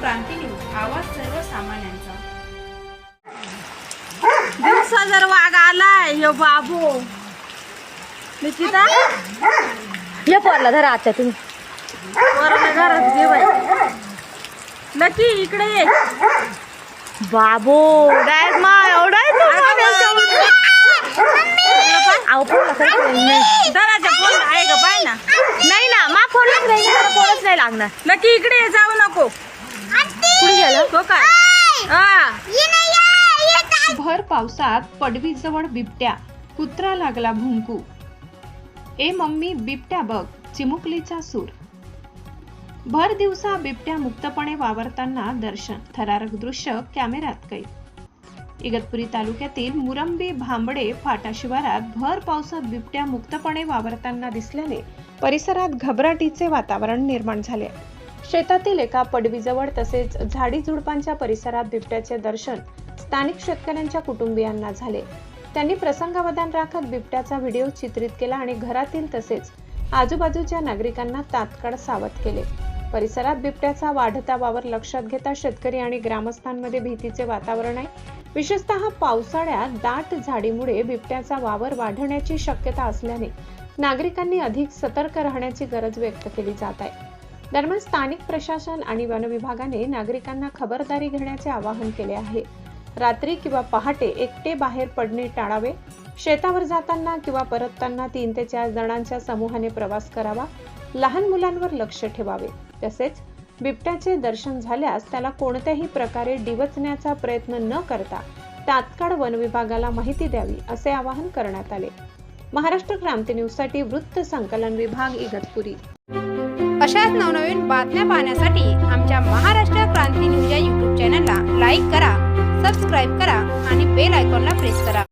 क्रांती news, आवाज सर्वसामान्यांचा। दिवसा जर वाघ आलाय यो बाबू निकिता ये पोरला धरा आजच्या तुम्ही पोराला घरात घे बाई। लकी इकडे ये बाबू डायरेक्ट मा एवढा दराच्या फोन आहे का पाय ना। नाही ना मा फोनच नाही फोनच नाही लागणार। लकी इकडे ये, जाऊ नको। कुठे गेलं तो काय भर पावसात पडवीजवळ बिबट्या, कुत्रा लागला भुंकू। ए मम्मी बिबट्या बघ, चिमुकलीचा सूर। भर दिवसा बिबट्या मुक्तपणे वावरताना दर्शन, थरारक दृश्य कॅमेऱ्यात कैद। इगतपुरी तालुक्यातील मुरंबी भांबडे फाटा शिवारात भर पावसात बिबट्या मुक्तपणे वावरताना दिसल्याने परिसरात घबराटीचे वातावरण निर्माण झाले। शेतातील एका पडवीजवळ तसेच झाडी झुडपांच्या परिसरात बिबट्याचे दर्शन स्थानिक शेतकऱ्यांच्या कुटुंबियांना झाले। त्यांनी प्रसंगावधान राखत बिबट्याचा व्हिडिओ चित्रित केला आणि घरातील तसेच आजूबाजूच्या नागरिकांना तात्काळ सावध केले। परिसरात बिबट्याचा वाढता वावर लक्षात घेता शेतकरी आणि ग्रामस्थांमध्ये भीतीचे वातावरण आहे। विशेषतः पावसाळ्यात दाट झाडीमुळे बिबट्याचा वावर वाढण्याची शक्यता असल्याने नागरिकांनी अधिक सतर्क राहण्याची गरज व्यक्त केली जात आहे। दरम्यान स्थानिक प्रशासन आणि वन विभागाने नागरिकांना खबरदारी घेण्याचे आवाहन केले आहे। रात्री किंवा पहाटे एकटे बाहेर पडणे टाळावे। शेतावर जाताना किंवा परतताना 3 ते 4 जणांच्या समूहाने प्रवास करावा। लहान मुलांवर लक्ष ठेवावे। तसेच बिबट्याचे दर्शन झाल्यास त्याला कोणत्याही प्रकारे डिवचण्याचा प्रयत्न न करता तात्काळ वन विभागाला माहिती द्यावी असे आवाहन करण्यात आले। महाराष्ट्र क्रांती न्यूज साठी वृत्त संकलन विभाग, इगतपुरी। अशाच नवनवीन बातम्या पाहण्यासाठी आमच्या महाराष्ट्र क्रांती न्यूज या YouTube चॅनलला लाईक करा, सबस्क्राईब करा आणि बेल आयकॉनला प्रेस करा।